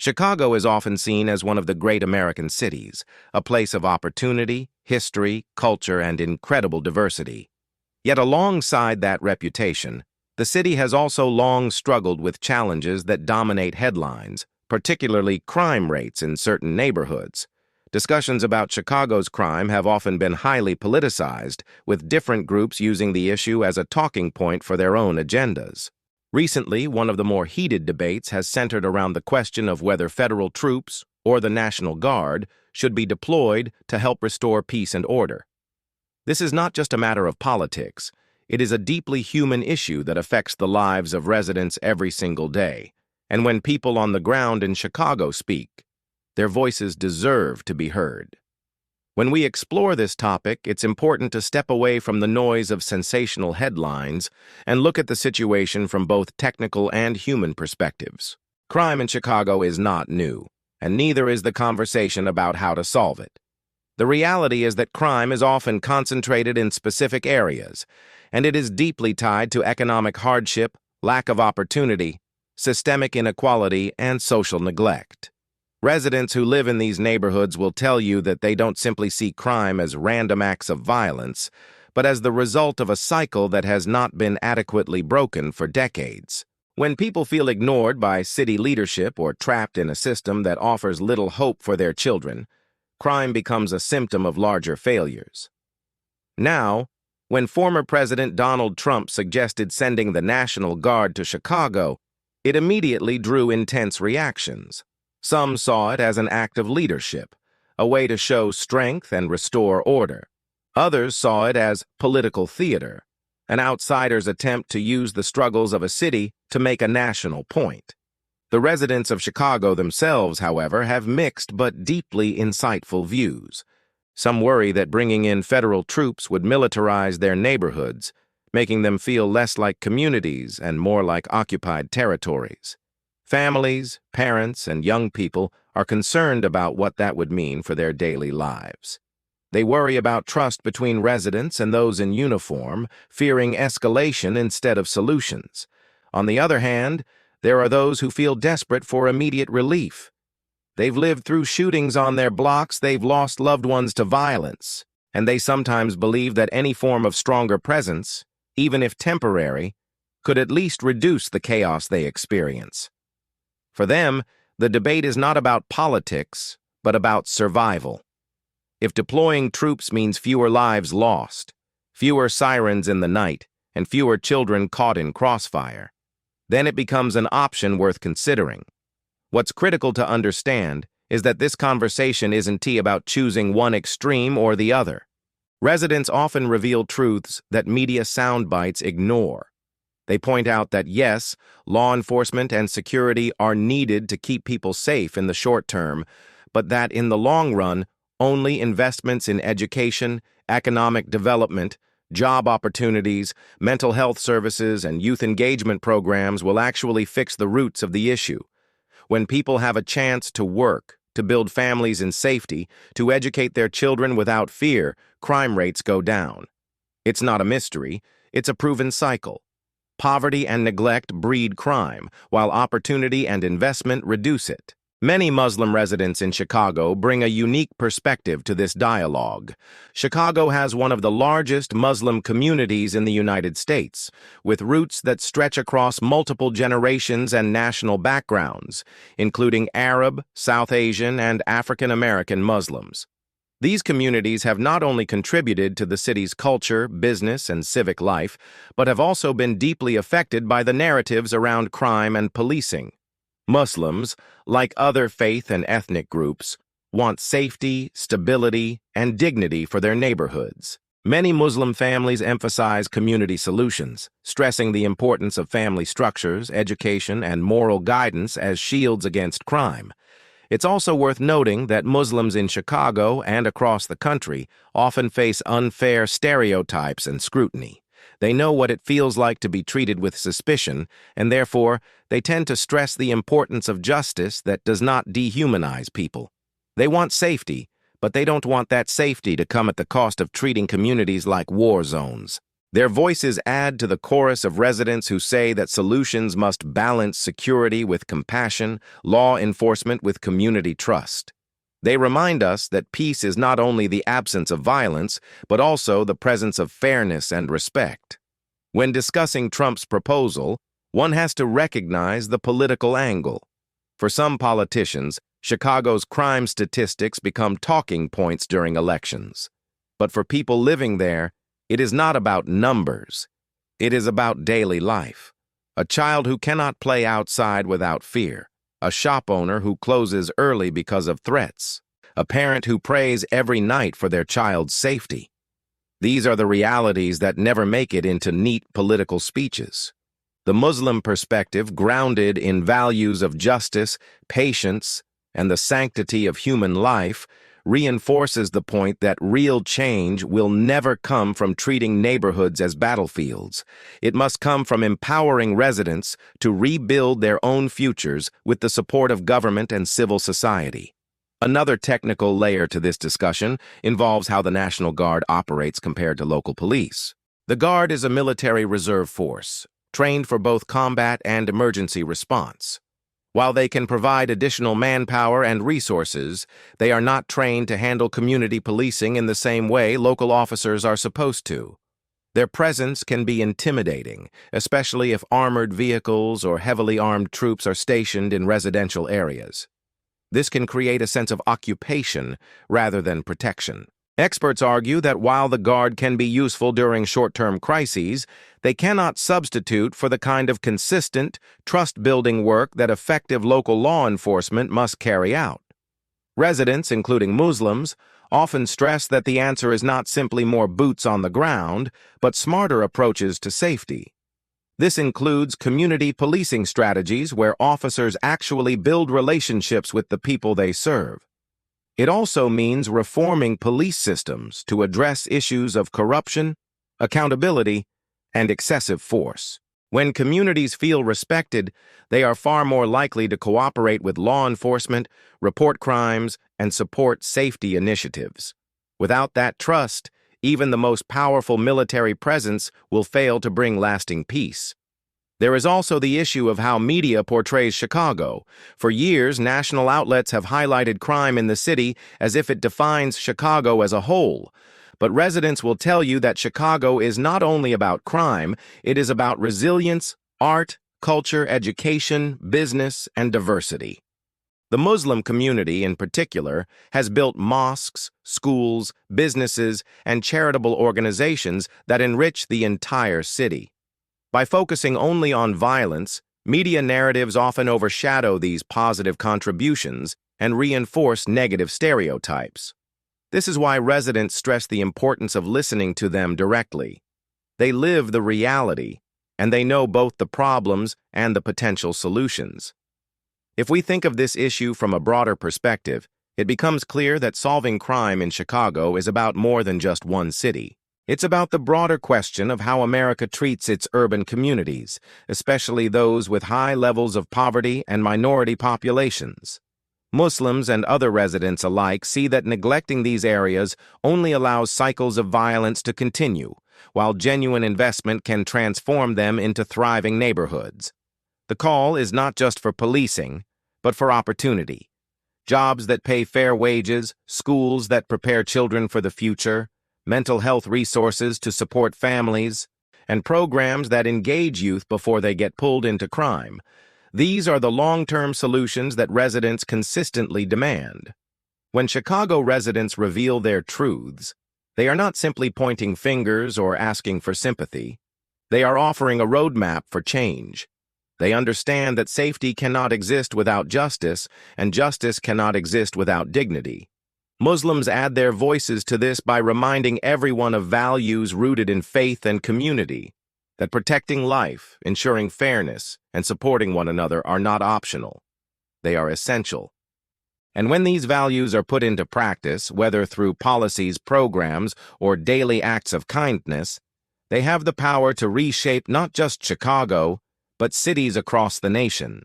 Chicago is often seen as one of the great American cities, a place of opportunity, history, culture, and incredible diversity. Yet alongside that reputation, the city has also long struggled with challenges that dominate headlines, particularly crime rates in certain neighborhoods. Discussions about Chicago's crime have often been highly politicized, with different groups using the issue as a talking point for their own agendas. Recently, one of the more heated debates has centered around the question of whether federal troops or the National Guard should be deployed to help restore peace and order. This is not just a matter of politics. It is a deeply human issue that affects the lives of residents every single day. And when people on the ground in Chicago speak, their voices deserve to be heard. When we explore this topic, it's important to step away from the noise of sensational headlines and look at the situation from both technical and human perspectives. Crime in Chicago is not new, and neither is the conversation about how to solve it. The reality is that crime is often concentrated in specific areas, and it is deeply tied to economic hardship, lack of opportunity, systemic inequality, and social neglect. Residents who live in these neighborhoods will tell you that they don't simply see crime as random acts of violence, but as the result of a cycle that has not been adequately broken for decades. When people feel ignored by city leadership or trapped in a system that offers little hope for their children, crime becomes a symptom of larger failures. Now, when former President Donald Trump suggested sending the National Guard to Chicago, it immediately drew intense reactions. Some saw it as an act of leadership, a way to show strength and restore order. Others saw it as political theater, an outsider's attempt to use the struggles of a city to make a national point. The residents of Chicago themselves, however, have mixed but deeply insightful views. Some worry that bringing in federal troops would militarize their neighborhoods, making them feel less like communities and more like occupied territories. Families, parents, and young people are concerned about what that would mean for their daily lives. They worry about trust between residents and those in uniform, fearing escalation instead of solutions. On the other hand, there are those who feel desperate for immediate relief. They've lived through shootings on their blocks, they've lost loved ones to violence, and they sometimes believe that any form of stronger presence, even if temporary, could at least reduce the chaos they experience. For them, the debate is not about politics, but about survival. If deploying troops means fewer lives lost, fewer sirens in the night, and fewer children caught in crossfire, then it becomes an option worth considering. What's critical to understand is that this conversation isn't about choosing one extreme or the other. Residents often reveal truths that media soundbites ignore. They point out that yes, law enforcement and security are needed to keep people safe in the short term, but that in the long run, only investments in education, economic development, job opportunities, mental health services, and youth engagement programs will actually fix the roots of the issue. When people have a chance to work, to build families in safety, to educate their children without fear, crime rates go down. It's not a mystery, it's a proven cycle. Poverty and neglect breed crime, while opportunity and investment reduce it. Many Muslim residents in Chicago bring a unique perspective to this dialogue. Chicago has one of the largest Muslim communities in the United States, with roots that stretch across multiple generations and national backgrounds, including Arab, South Asian, and African American Muslims. These communities have not only contributed to the city's culture, business, and civic life, but have also been deeply affected by the narratives around crime and policing. Muslims, like other faith and ethnic groups, want safety, stability, and dignity for their neighborhoods. Many Muslim families emphasize community solutions, stressing the importance of family structures, education, and moral guidance as shields against crime. It's also worth noting that Muslims in Chicago and across the country often face unfair stereotypes and scrutiny. They know what it feels like to be treated with suspicion, and therefore, they tend to stress the importance of justice that does not dehumanize people. They want safety, but they don't want that safety to come at the cost of treating communities like war zones. Their voices add to the chorus of residents who say that solutions must balance security with compassion, law enforcement with community trust. They remind us that peace is not only the absence of violence, but also the presence of fairness and respect. When discussing Trump's proposal, one has to recognize the political angle. For some politicians, Chicago's crime statistics become talking points during elections. But for people living there, it is not about numbers. It is about daily life. A child who cannot play outside without fear. A shop owner who closes early because of threats. A parent who prays every night for their child's safety. These are the realities that never make it into neat political speeches. The Muslim perspective, grounded in values of justice, patience, and the sanctity of human life, reinforces the point that real change will never come from treating neighborhoods as battlefields. It must come from empowering residents to rebuild their own futures with the support of government and civil society. Another technical layer to this discussion involves how the National Guard operates compared to local police. The Guard is a military reserve force, trained for both combat and emergency response. While they can provide additional manpower and resources, they are not trained to handle community policing in the same way local officers are supposed to. Their presence can be intimidating, especially if armored vehicles or heavily armed troops are stationed in residential areas. This can create a sense of occupation rather than protection. Experts argue that while the Guard can be useful during short-term crises, they cannot substitute for the kind of consistent, trust-building work that effective local law enforcement must carry out. Residents, including Muslims, often stress that the answer is not simply more boots on the ground, but smarter approaches to safety. This includes community policing strategies where officers actually build relationships with the people they serve. It also means reforming police systems to address issues of corruption, accountability, and excessive force. When communities feel respected, they are far more likely to cooperate with law enforcement, report crimes, and support safety initiatives. Without that trust, even the most powerful military presence will fail to bring lasting peace. There is also the issue of how media portrays Chicago. For years, national outlets have highlighted crime in the city as if it defines Chicago as a whole. But residents will tell you that Chicago is not only about crime, it is about resilience, art, culture, education, business, and diversity. The Muslim community, in particular, has built mosques, schools, businesses, and charitable organizations that enrich the entire city. By focusing only on violence, media narratives often overshadow these positive contributions and reinforce negative stereotypes. This is why residents stress the importance of listening to them directly. They live the reality, and they know both the problems and the potential solutions. If we think of this issue from a broader perspective, it becomes clear that solving crime in Chicago is about more than just one city. It's about the broader question of how America treats its urban communities, especially those with high levels of poverty and minority populations. Muslims and other residents alike see that neglecting these areas only allows cycles of violence to continue, while genuine investment can transform them into thriving neighborhoods. The call is not just for policing, but for opportunity. Jobs that pay fair wages, schools that prepare children for the future, mental health resources to support families, and programs that engage youth before they get pulled into crime. These are the long-term solutions that residents consistently demand. When Chicago residents reveal their truths, they are not simply pointing fingers or asking for sympathy. They are offering a roadmap for change. They understand that safety cannot exist without justice, and justice cannot exist without dignity. Muslims add their voices to this by reminding everyone of values rooted in faith and community, that protecting life, ensuring fairness, and supporting one another are not optional. They are essential. And when these values are put into practice, whether through policies, programs, or daily acts of kindness, they have the power to reshape not just Chicago, but cities across the nation.